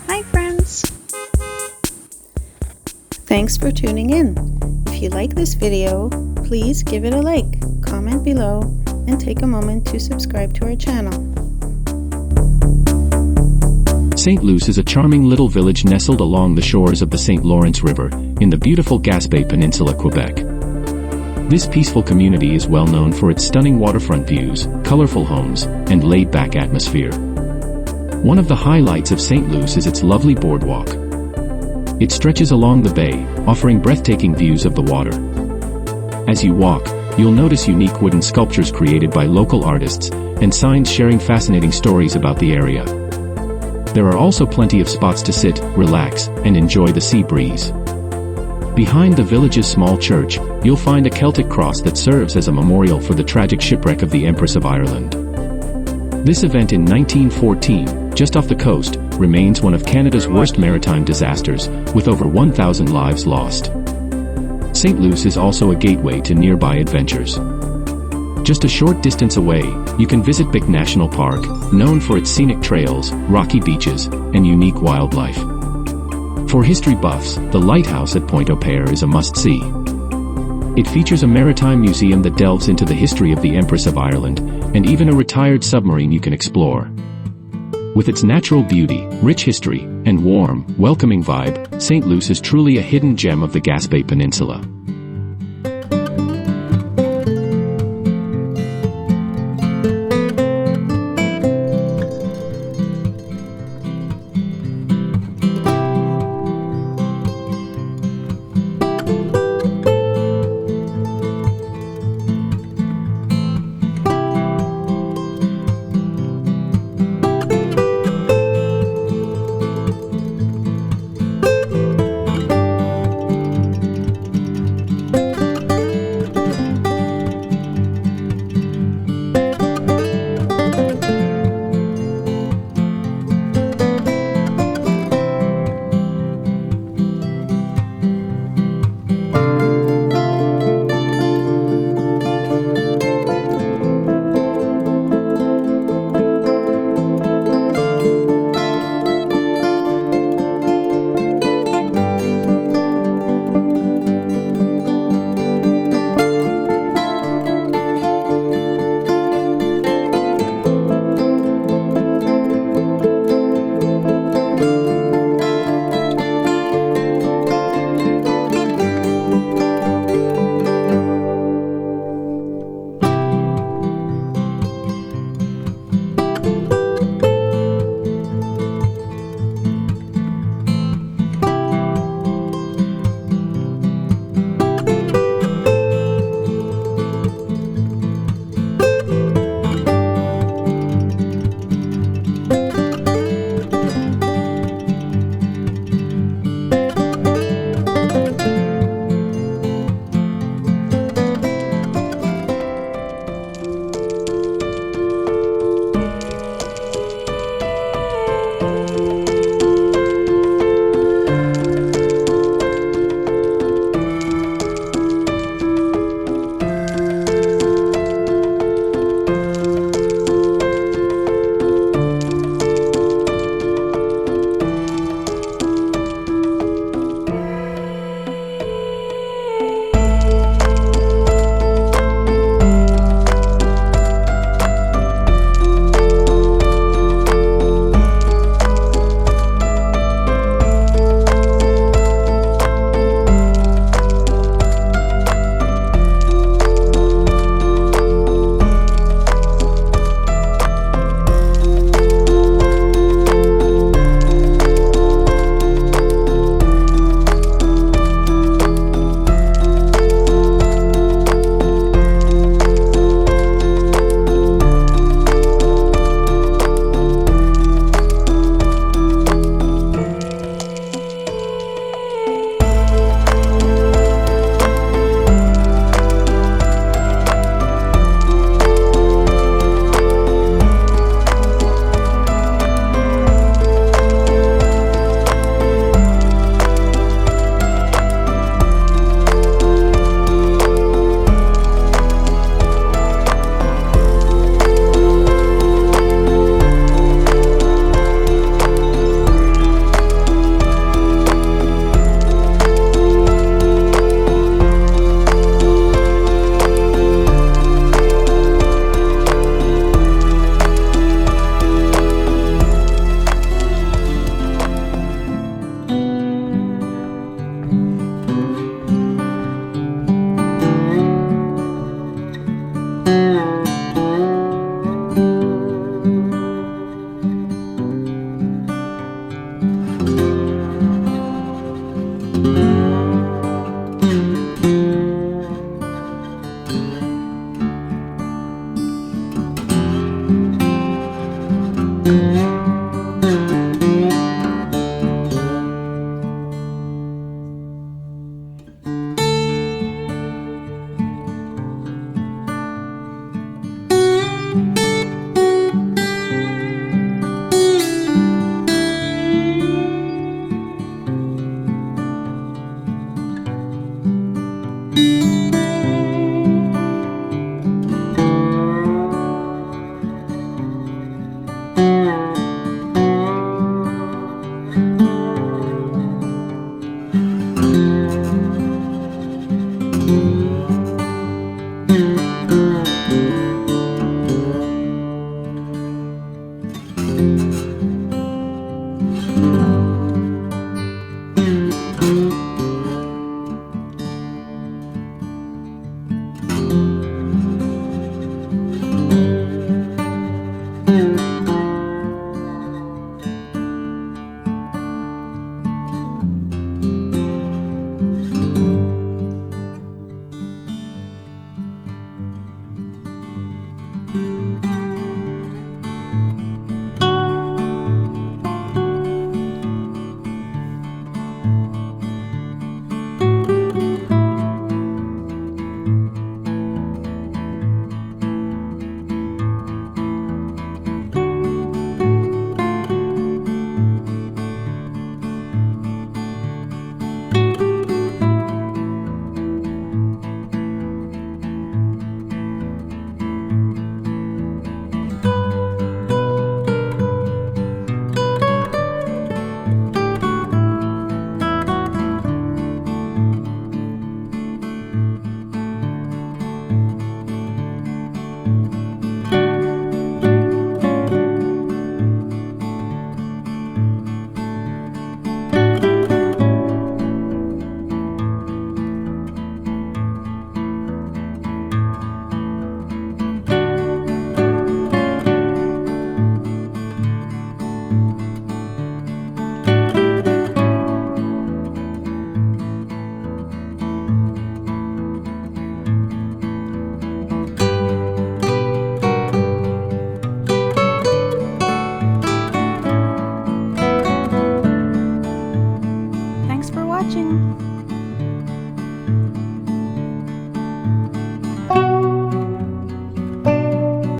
Hi friends! Thanks for tuning in. If you like this video, please give it a like, comment below, and take a moment to subscribe to our channel. Sainte-Luce is a charming little village nestled along the shores of the St. Lawrence River, in the beautiful Gaspé Peninsula, Quebec. This peaceful community is well known for its stunning waterfront views, colorful homes, and laid-back atmosphere. One of the highlights of Sainte-Luce is its lovely boardwalk. It stretches along the bay, offering breathtaking views of the water. As you walk, you'll notice unique wooden sculptures created by local artists, and signs sharing fascinating stories about the area. There are also plenty of spots to sit, relax, and enjoy the sea breeze. Behind the village's small church, you'll find a Celtic cross that serves as a memorial for the tragic shipwreck of the Empress of Ireland. This event in 1914, just off the coast, remains one of Canada's worst maritime disasters, with over 1,000 lives lost. Sainte-Luce is also a gateway to nearby adventures. Just a short distance away, you can visit Bic National Park, known for its scenic trails, rocky beaches, and unique wildlife. For history buffs, the lighthouse at Pointe-au-Père is a must-see. It features a maritime museum that delves into the history of the Empress of Ireland, and even a retired submarine you can explore. With its natural beauty, rich history, and warm, welcoming vibe, Sainte-Luce is truly a hidden gem of the Gaspé Peninsula.